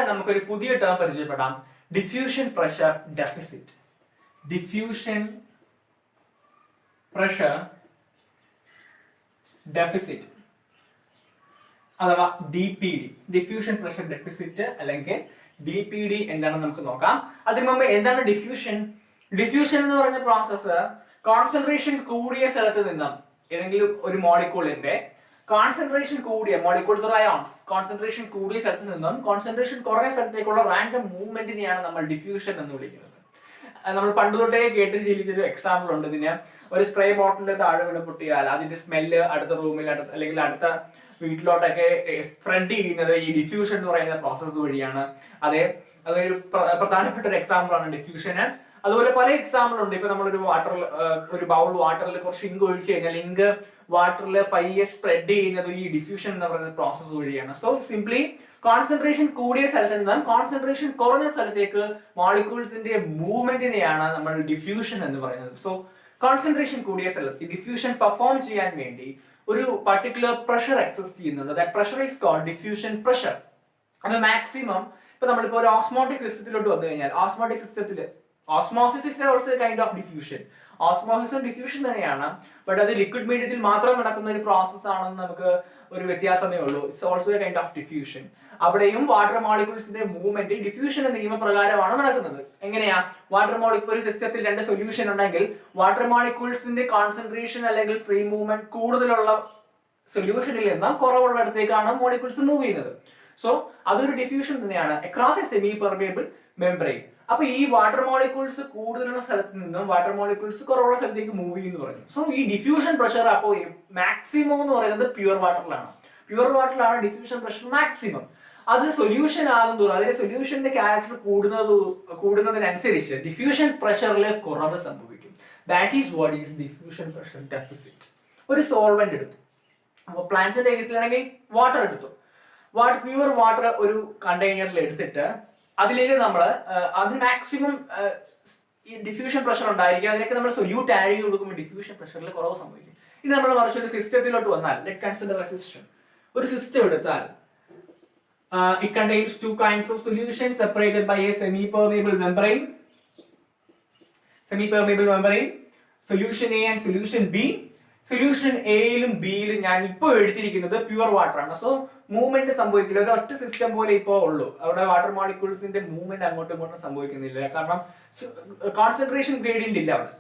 നമുക്കൊരു പുതിയ ടേം പരിചയപ്പെടാം, diffusion pressure deficit. Diffusion pressure deficit അഥവാ DPD, ഡിഫ്യൂഷൻ പ്രഷർ ഡെഫിസിറ്റ് അല്ലെങ്കിൽ DPD എന്താണെന്ന് നമുക്ക് നോക്കാം. അതിനു മുമ്പ് എന്താണ് ഡിഫ്യൂഷൻ? ഡിഫ്യൂഷൻ എന്ന് പറയുന്ന പ്രോസസ്സ് കോൺസെൻട്രേഷൻ കൂടിയ സ്ഥലത്ത് നിന്നും ഏതെങ്കിലും ഒരു മോളിക്യൂളിന്റെ കോൺസെൻട്രേഷൻ കൂടിയ മോളിക്യൂൾസ് ഓർ അയോൺസ് കോൺസെൻട്രേഷൻ കൂടിയ സ്ഥലത്ത് നിന്നും കോൺസെൻട്രേഷൻ കുറഞ്ഞ സ്ഥലത്തേക്കുള്ള റാൻഡം മൂവ്മെന്റിനെയാണ് നമ്മൾ ഡിഫ്യൂഷൻ എന്ന് വിളിക്കുന്നത്. നമ്മൾ പണ്ട് തൊട്ടേ കേട്ട് ശീലിച്ചൊരു എക്സാമ്പിൾ ഉണ്ട് ഇതിന്. ഒരു സ്പ്രേ ബോട്ടിലിന്റെ താഴെ വീണ് പൊട്ടിയാൽ അതിന്റെ സ്മെല്ല് അടുത്ത റൂമിൽ അല്ലെങ്കിൽ അടുത്ത വീട്ടിലോട്ടൊക്കെ സ്പ്രെഡ് ചെയ്യുന്നത് ഈ ഡിഫ്യൂഷൻ എന്ന് പറയുന്ന പ്രോസസ്സ് വഴിയാണ്. അതൊരു പ്രധാനപ്പെട്ട ഒരു എക്സാമ്പിൾ ആണ് ഡിഫ്യൂഷന്. അതുപോലെ പല എക്സാമ്പിൾ ഉണ്ട്. ഇപ്പൊ നമ്മളൊരു ഒരു ബൗൾ വാട്ടറിൽ കുറച്ച് ഇങ്ക് ഒഴിച്ചു കഴിഞ്ഞാൽ ഇങ്ക് വാട്ടറിൽ പയ്യെ സ്പ്രെഡ് ചെയ്യുന്നത് ഈ ഡിഫ്യൂഷൻ എന്ന് പറയുന്ന പ്രോസസ്സ് വഴിയാണ്. സോ സിംപ്ലി കോൺസെൻട്രേഷൻ കൂടിയ സ്ഥലത്ത് നിന്നും കോൺസെൻട്രേഷൻ കുറഞ്ഞ സ്ഥലത്തേക്ക് മോളിക്യൂൾസിന്റെ മൂവ്മെന്റിനെയാണ് നമ്മൾ ഡിഫ്യൂഷൻ എന്ന് പറയുന്നത്. സോ കോൺസെൻട്രേഷൻ കൂടിയ സ്ഥലത്ത് ഡിഫ്യൂഷൻ പെർഫോം ചെയ്യാൻ വേണ്ടി ഒരു പർട്ടിക്കുലർ പ്രഷർ എക്സിസ്റ്റ് ചെയ്യുന്നുണ്ട്. That pressure is called diffusion pressure. അത് മാക്സിമം ഇപ്പൊ നമ്മളിപ്പോ ഒരു ഓസ്മോട്ടിക് സിസ്റ്റത്തിലോട്ട് വന്നു കഴിഞ്ഞാൽ ഓസ്മോട്ടിക് സിസ്റ്റത്തിൽ osmosis is also kind of diffusion. ഓസ്മോസിസും ഡിഫ്യൂഷൻ തന്നെയാണ്, ബട്ട് അത് ലിക്വിഡ് മീഡിയത്തിൽ മാത്രം നടക്കുന്ന ഒരു പ്രോസസ് ആണെന്ന് നമുക്ക് ഒരു വ്യത്യാസമേ ഉള്ളൂ. It's also A kind of diffusion. അവിടെയും വാട്ടർ മോളിക്യൂൾസിന്റെ മൂവ്മെന്റ് ഡിഫ്യൂഷൻ നിയമപ്രകാരമാണ് നടക്കുന്നത്. എങ്ങനെയാ? വാട്ടർ മോളിക്യൂൾ ഒരു സിസ്റ്റത്തിൽ രണ്ട് സൊല്യൂഷൻ ഉണ്ടെങ്കിൽ വാട്ടർ മോളിക്യൂൾസിന്റെ കോൺസെൻട്രേഷൻ അല്ലെങ്കിൽ ഫ്രീ മൂവ്മെന്റ് കൂടുതലുള്ള സൊല്യൂഷനിൽ നിന്നും കുറവുള്ളിടത്തേക്കാണ് മോളിക്യൂൾസ് മൂവ് ചെയ്യുന്നത്. സോ അതൊരു ഡിഫ്യൂഷൻ തന്നെയാണ് across A semi permeable membrane. അപ്പൊ ഈ വാട്ടർ മോളിക്യൂൾസ് കൂടുതലുള്ള സ്ഥലത്ത് നിന്നും വാട്ടർ മോളിക്യൂൾസ് കുറവുള്ള സ്ഥലത്തേക്ക് മൂവ് ചെയ്യുന്നു പറയുന്നു. സോ ഈ ഡിഫ്യൂഷൻ പ്രഷർ അപ്പോൾ മാക്സിമം എന്ന് പറയുന്നത് പ്യുവർ വാട്ടറിലാണ്. പ്യുവർ വാട്ടറിലാണ് ഡിഫ്യൂഷൻ പ്രഷർ മാക്സിമം. അത് സൊല്യൂഷൻ ആകുന്നതോറും അതിന്റെ സൊല്യൂഷന്റെ ക്യാരക്ടർ കൂടുന്നതിനനുസരിച്ച് ഡിഫ്യൂഷൻ പ്രഷറിൽ കുറവ് സംഭവിക്കും. That is what is diffusion pressure deficit. ഒരു സോൾവെന്റ് എടുത്തു, അപ്പോൾ പ്ലാന്റ്സിന്റെ കേസിലാണെങ്കിൽ വാട്ടർ എടുത്തു. പ്യുവർ വാട്ടർ ഒരു കണ്ടെയ്നറിൽ എടുത്തിട്ട് അതിലേക്ക് നമ്മൾ അതിന് മാക്സിമം ഈ ഡിഫ്യൂഷൻ പ്രഷർ ഉണ്ടായിരിക്കും. അതിനൊക്കെ നമ്മൾ സൊല്യൂട്ട് ആഡ് ചെയ്ത് കൊടുക്കുമ്പോൾ ഡിഫ്യൂഷൻ പ്രഷറിൽ കുറവ് സംഭവിക്കും. ഇനി നമ്മൾ മറിച്ച് ഒരു സിസ്റ്റത്തിലോട്ട് വന്നാൽ, ലെറ്റ് കൺസിഡർ എ സിസ്റ്റം. ഒരു സിസ്റ്റം എടുത്താൽ it contains two kinds of solutions separated by a semi-permeable membrane. Solution A and solution B. Solution എയിലും ബിയിലും ഞാൻ ഇപ്പോൾ എടുത്തിരിക്കുന്നത് പ്യുവർ വാട്ടർ ആണ്. സോ മൂവ്മെന്റ് സംഭവിക്കില്ല. ഒരു ഒറ്റ സിസ്റ്റം പോലെ ഇപ്പോൾ ഉള്ളൂ. അവിടെ വാട്ടർ മോളിക്യൂൾസിന്റെ മൂവ്മെന്റ് അങ്ങോട്ടും ഇങ്ങോട്ടും സംഭവിക്കുന്നില്ല, കാരണം കോൺസെൻട്രേഷൻ ഗ്രേഡിയന്റ് ഇല്ല അവിടെ.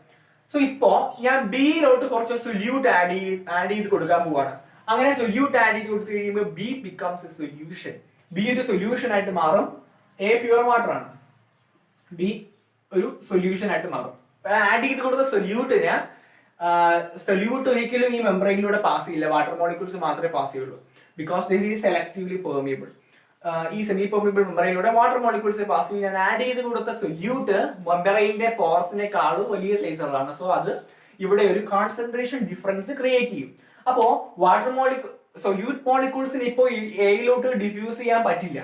സോ ഇപ്പോ ഞാൻ ബിയിലോട്ട് കുറച്ച് സൊല്യൂട്ട് ആഡ് ചെയ്ത് കൊടുക്കാൻ പോവാണ്. അങ്ങനെ സൊല്യൂട്ട് ആഡ് ചെയ്ത് കൊടുത്തു കഴിയുമ്പോൾ B becomes a solution. B ഒരു സൊല്യൂഷൻ ആയിട്ട് മാറും. എ പ്യുവർ വാട്ടർ ആണ്, ബി ഒരു സൊല്യൂഷൻ ആയിട്ട് മാറും. ആഡ് ചെയ്ത് കൊടുത്ത സൊല്യൂട്ട് ഒരിക്കലും ഈ മെംബ്രെയിനിലൂടെ പാസ് ചെയ്യില്ല. വാട്ടർ മോളിക്യൂൾസ് മാത്രമേ പാസ് ചെയ്യുള്ളൂ. Because this is selectively permeable. ഈ സെമി പെർമിയബിൾ മെംബ്രെയിനിലൂടെ വാട്ടർ മോളിക്യൂൾസ് പാസ് ചെയ്യും. ഞാൻ ആഡ് ചെയ്ത് കൊടുത്ത സൊല്യൂട്ട് മെംബ്രെയിനിന്റെ പോർസിനെക്കാളും വലിയ സൈസുകളാണ്. സോ അത് ഇവിടെ ഒരു കോൺസെൻട്രേഷൻ ഡിഫറൻസ് ക്രിയേറ്റ് ചെയ്യും. അപ്പോ സൊല്യൂട്ട് മോളിക്യൂൾസിന് ഇപ്പോൾ എയിലോട്ട് ഡിഫ്യൂസ് ചെയ്യാൻ പറ്റില്ല.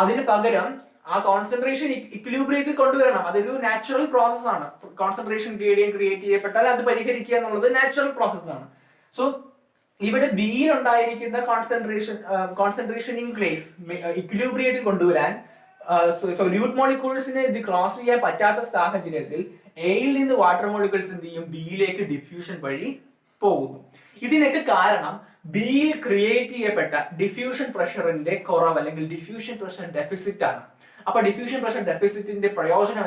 അതിന് പകരം ആ കോൺസെൻട്രേഷൻ ഇക്വിലിബ്രിയത്തിൽ കൊണ്ടുവരണം. അതൊരു നാച്ചുറൽ പ്രോസസ് ആണ്. കോൺസെൻട്രേഷൻ ഗ്രേഡിയന്റ് ക്രിയേറ്റ് ചെയ്യപ്പെട്ടാൽ അത് പരിഹരിക്കുക എന്നുള്ളത് നാച്ചുറൽ പ്രോസസ് ആണ്. സോ ഇവിടെ ബിയിൽ ഉണ്ടായിരിക്കുന്ന കോൺസെൻട്രേഷൻ ഇൻക്രീസ് ഇക്വിലിബ്രിയത്തിൽ കൊണ്ടുവരാൻ സൊല്യൂട്ട് മോളിക്യൂൾസിനെ ഇത് ക്രോസ് ചെയ്യാൻ പറ്റാത്ത സാഹചര്യത്തിൽ എയിൽ നിന്ന് വാട്ടർ മോളിക്യൂൾസ് എന്ത് ചെയ്യും? ബിയിലേക്ക് ഡിഫ്യൂഷൻ വഴി പോകുന്നു. ഇതിനൊക്കെ കാരണം ബിയിൽ ക്രിയേറ്റ് ചെയ്യപ്പെട്ട ഡിഫ്യൂഷൻ പ്രഷറിന്റെ കുറവ് അല്ലെങ്കിൽ ഡിഫ്യൂഷൻ പ്രഷർ ഡെഫിസിറ്റ് ആണ്. അപ്പൊ ഡിഫ്യൂഷൻ പ്രഷർ ഡെഫിസിറ്റിന്റെ പ്രയോജനം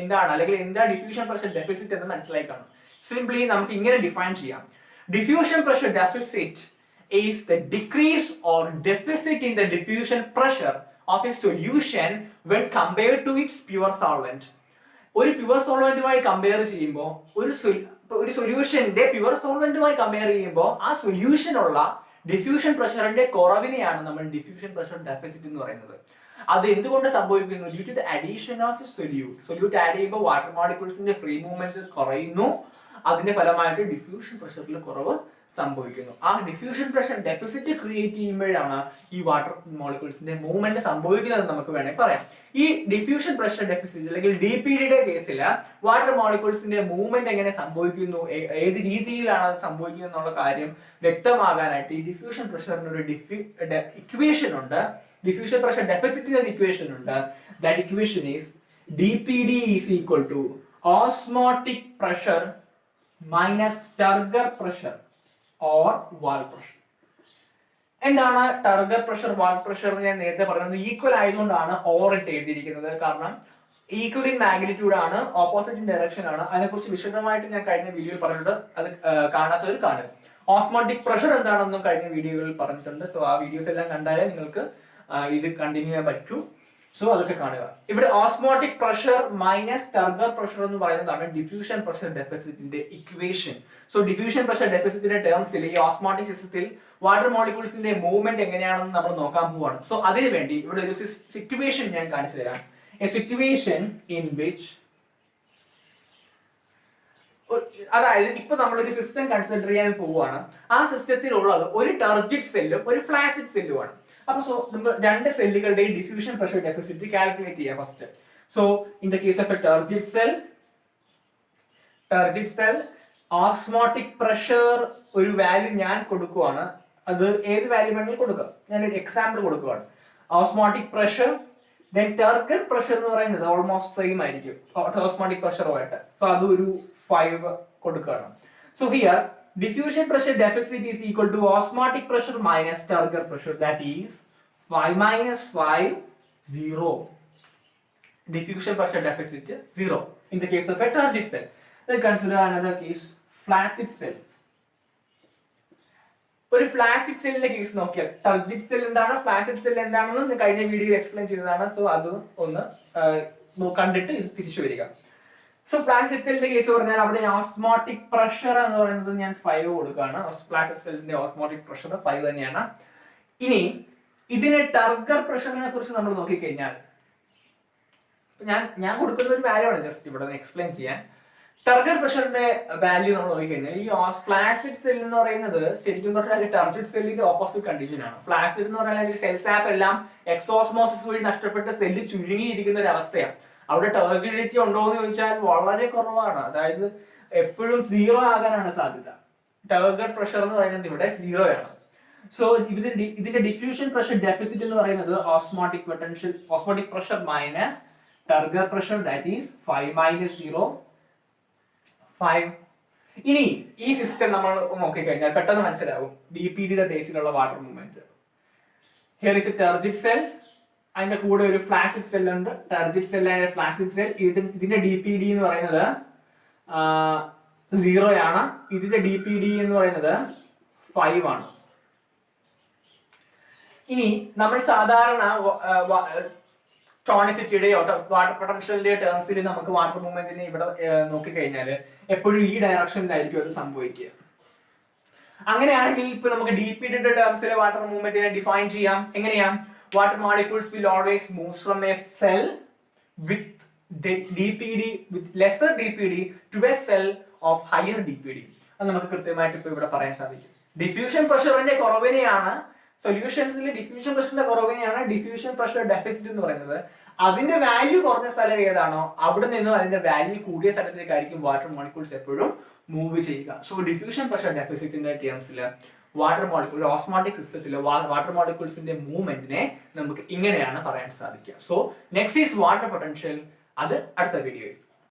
എന്താണ് അല്ലെങ്കിൽ എന്താ ഡിഫ്യൂഷൻ പ്രഷർ ഡെഫിസിറ്റ് എന്ന് മനസ്സിലായി കാണും. സിംപ്ലി നമുക്ക് ഇങ്ങനെ ഡിഫൈൻ ചെയ്യാം. Diffusion pressure deficit is the decrease or deficit in the diffusion pressure of a solution when compared to its pure solvent. ഒരു പ്യുവർ സോൾവെന്റുമായി കമ്പയർ ചെയ്യുമ്പോൾ ഒരു സൊല്യൂഷന്റെ പ്യുവർ സോൾവെന്റുമായി കമ്പയർ ചെയ്യുമ്പോൾ ആ സൊല്യൂഷനുള്ള ഡിഫ്യൂഷൻ പ്രഷറിന്റെ കുറവിനെയാണ് നമ്മൾ ഡിഫ്യൂഷൻ പ്രഷർ ഡെഫിസിറ്റ് എന്ന് പറയുന്നത്. അത് എന്തുകൊണ്ട് സംഭവിക്കുന്നു? Due to the addition of solute add ചെയ്യുമ്പോൾ വാട്ടർ മോളിക്യൂൾസിന്റെ ഫ്രീ മൂവ്മെന്റ് കുറയുന്നു. അതിന്റെ ഫലമായിട്ട് ഡിഫ്യൂഷൻ പ്രഷറിൽ കുറവ് സംഭവിക്കുന്നു. ആ ഡിഫ്യൂഷൻ പ്രഷർ ഡെഫിസിറ്റ് ക്രിയേറ്റ് ചെയ്യുമ്പോഴാണ് ഈ വാട്ടർ മോളിക്യൂൾസിന്റെ മൂവ്മെന്റ് സംഭവിക്കുന്നത് നമുക്ക് വേണമെങ്കിൽ പറയാം. ഈ ഡിഫ്യൂഷൻ പ്രഷർ ഡെഫിസിറ്റ് അല്ലെങ്കിൽ DPDയുടെ കേസിൽ വാട്ടർ മോളിക്യൂൾസിന്റെ മൂവ്മെന്റ് എങ്ങനെ സംഭവിക്കുന്നു, ഏത് രീതിയിലാണ് അത് സംഭവിക്കുന്നത് എന്നുള്ള കാര്യം വ്യക്തമാകാനായിട്ട് ഈ ഡിഫ്യൂഷൻ പ്രഷറിന് ഒരു ഇക്വേഷൻ ഉണ്ട്. ഡിഫ്യൂഷൻ പ്രഷർ ഡെഫിസിറ്റിന്റെ ഇക്വേഷൻ ഉണ്ട്. That equation is DPD is equal to osmotic pressure minus turgor pressure or wall pressure. എന്താണ് ടർഗർ പ്രഷർ വാൾ പ്രഷർ എന്ന് ഞാൻ നേരത്തെ പറഞ്ഞത് ഈക്വൽ ആയതുകൊണ്ടാണ് ഓർ ഇട്ട് എഴുതിയിരിക്കുന്നത്. കാരണം ഈക്വൽ ഇൻ മാഗ്നിറ്റ്യൂഡ് ആണ്, ഓപ്പോസിറ്റ് ഇൻ ഡയറക്ഷൻ ആണ്. അതിനെക്കുറിച്ച് വിശദമായിട്ട് ഞാൻ കഴിഞ്ഞ വീഡിയോയിൽ പറഞ്ഞിട്ടുണ്ട്. അത് കാണാത്തവർ കാണുക. ഓസ്മോട്ടിക് പ്രഷർ എന്താണെന്നും കഴിഞ്ഞ വീഡിയോകളിൽ പറഞ്ഞിട്ടുണ്ട്. സോ ആ വീഡിയോസ് എല്ലാം കണ്ടാലേ നിങ്ങൾക്ക് ഇത് കണ്ടിന്യൂ ചെയ്യാൻ പറ്റൂ. സോ അതൊക്കെ കാണുക. ഇവിടെ osmotic pressure minus turgor pressure എന്ന് പറയുന്നതാണ് ഡിഫ്യൂഷൻ പ്രഷർ ഡെഫിസിറ്റിന്റെ ഇക്വേഷൻ. സോ ഡിഫ്യൂഷൻ പ്രഷർ ഡെഫിസിറ്റിന്റെ ടേംസിൽ ഈ ഓസ്മോട്ടിക് സിസ്റ്റത്തിൽ വാട്ടർ മോളിക്യൂൾസിന്റെ മൂവ്മെന്റ് എങ്ങനെയാണെന്ന് നമ്മൾ നോക്കാൻ പോവാണ്. സോ അതിനു വേണ്ടി ഇവിടെ ഒരു സിറ്റുവേഷൻ ഞാൻ കാണിച്ചു തരാം. എ സിറ്റുവേഷൻ ഇൻ വിച്ച്, അതായത് ഇപ്പൊ നമ്മളൊരു സിസ്റ്റം കൺസിഡർ ചെയ്യാൻ പോവുകയാണ്. ആ സിസ്റ്റത്തിലുള്ളത് ഒരു ടർജിഡ് സെല്ലും ഒരു ഫ്ലാസിഡ് സെല്ലുമാണ്. അപ്പൊ സോ നമ്മൾ രണ്ട് സെല്ലുകളുടെയും ഡിഫ്യൂഷൻ പ്രഷർ ഡെഫിസിറ്റ് കാൽക്കുലേറ്റ് ചെയ്യാം first. So in the case of a turgid cell osmotic pressure ഒരു വാല്യൂ ഞാൻ കൊടുക്കുവാണ്. അത് ഏത് വാല്യൂ വേണമെങ്കിലും കൊടുക്കാം. ഞാനൊരു എക്സാമ്പിൾ കൊടുക്കുവാണ്. Osmotic pressure, then turgor pressure എന്ന് പറയുന്നത് ഓൾമോസ്റ്റ് സെയിം ആയിരിക്കും ഓസ്മോട്ടിക് പ്രഷറുമായിട്ട്. സോ അത് ഒരു 5 കൊടുക്കുകയാണ്. So here diffusion pressure deficit is equal to osmotic pressure minus turgor pressure, that is 5 minus 5 0. Diffusion pressure deficit 0 in the case of a turgid cell. Then consider another case, flaccid cell. ഒരു flaccid സെല്ലിന്റെ case നോക്കിയാൽ ടർജിഡ് cell എന്താണ്, flaccid cell എന്താണെന്ന് കഴിഞ്ഞ വീഡിയോയിൽ explain ചെയ്തതാണ്. So അത് ഒന്ന് കണ്ടിട്ട് ഇത് തിരിച്ചു വരിക. സോ ഫ്ലാസിഡ് സെല്ലിന്റെ കേസ് പറഞ്ഞാൽ അവിടെ ഓസ്മോട്ടിക് പ്രഷർ എന്ന് പറയുന്നത് ഞാൻ 5 കൊടുക്കുകയാണ്. ഫ്ലാസിഡ് സെല്ലിന്റെ ഓസ്മോട്ടിക് പ്രഷർ 5 തന്നെയാണ്. ഇനി ഇതിനെ ടർഗർ പ്രഷറിനെ കുറിച്ച് നമ്മൾ നോക്കിക്കഴിഞ്ഞാൽ ഞാൻ കൊടുക്കുന്ന ഒരു വാല്യൂ ആണ് ജസ്റ്റ് ഇവിടെ എക്സ്പ്ലെയിൻ ചെയ്യാൻ. ടർഗർ പ്രഷറിന്റെ വാല്യൂ നമ്മൾ നോക്കിക്കഴിഞ്ഞാൽ ഈ ഫ്ലാസിഡ് സെൽ എന്ന് പറയുന്നത് ശരിക്കും പറഞ്ഞാൽ ടർജിഡ് സെല്ലിന്റെ ഓപ്പോസിറ്റ് കണ്ടീഷൻ ആണ്. ഫ്ലാസിഡ് എന്ന് പറഞ്ഞാൽ സെൽ സാപ്പ് എല്ലാം എക്സോസ്മോസിസ് വഴി നഷ്ടപ്പെട്ട് സെല്ല് ചുരുങ്ങിയിരിക്കുന്ന ഒരു അവസ്ഥയാണ്. അവിടെ ടർജിഡിറ്റി ഉണ്ടോ എന്ന് ചോദിച്ചാൽ വളരെ കുറവാണ്. അതായത് എപ്പോഴും 0 ആകാനാണ് സാധ്യത. ടർഗർ പ്രഷർ എന്ന് പറയുന്നത് ഇവിടെ 0 ആണ്. സോ ഇതിന്റെ ഡിഫ്യൂഷൻ പ്രഷർ ഡെഫിസിറ്റ് എന്ന് പറയുന്നത് osmotic pressure minus turgor pressure, that is 5 minus 0 5. ഇനി ഈ സിസ്റ്റം നമ്മൾ നോക്കിക്കഴിഞ്ഞാൽ പെട്ടെന്ന് മനസ്സിലാവും DPDയുടെ ബേസിലുള്ള water movement. Here is a turgid cell, അതിന്റെ കൂടെ ഒരു ഫ്ലാസിഡ് സെൽ ഉണ്ട്. Turgid cell and flaccid cell. ഇതിന്റെ DPD എന്ന് പറയുന്നത് 0 ആണ്. ഇതിന്റെ DPD എന്ന് പറയുന്നത് 5 ആണ്. ഇനി നമ്മൾ സാധാരണ ടോണിസിറ്റിയുടെയോ വാട്ടർ പൊട്ടൻഷ്യലിന്റെയോ ടേംസിൽ നമുക്ക് വാട്ടർ മൂവ്മെന്റിനെ ഇവിടെ നോക്കിക്കഴിഞ്ഞാൽ എപ്പോഴും ഈ ഡയറക്ഷനിലായിരിക്കും അത് സംഭവിക്കുക. അങ്ങനെയാണെങ്കിൽ ഇപ്പൊ നമുക്ക് DPDയുടെ ടേംസിലെ വാട്ടർ മൂവ്മെന്റിനെ ഡിഫൈൻ ചെയ്യാം. എങ്ങനെയാ? Water molecules will always move from a cell with DPD with lesser DPD to a cell of higher DPD. അത് നമുക്ക് കൃത്യമായിട്ട് ഇപ്പൊ ഇവിടെ പറയാൻ സാധിക്കും. ഡിഫ്യൂഷൻ പ്രഷറിന്റെ കുറവിനെയാണ് സൊല്യൂഷൻസിലെ ഡിഫ്യൂഷൻ പ്രഷറിന്റെ കുറവിനെയാണ് ഡിഫ്യൂഷൻ പ്രഷർ ഡെഫിസിറ്റ് എന്ന് പറയുന്നത്. അതിന്റെ വാല്യൂ കുറഞ്ഞ സ്ഥലം ഏതാണോ അവിടെ നിന്നും അതിന്റെ വാല്യൂ കൂടിയ സ്ഥലത്തേക്കായിരിക്കും വാട്ടർ മോളിക്യൂൾസ് എപ്പോഴും മൂവ് ചെയ്യുക. സോ ഡിഫ്യൂഷൻ പ്രഷർ ഡെഫിസിറ്റിന്റെ ടേംസിൽ വാട്ടർ മോളിക്യൂൾ ഓസ്മോട്ടിക് സിസ്റ്റത്തിലെ വാട്ടർ മോളിക്യൂൾസിന്റെ മൂവ്മെന്റിനെ നമുക്ക് ഇങ്ങനെയാണ് പറയാൻ സാധിക്കുക. So next is water potential. അത് അടുത്ത വീഡിയോയിൽ.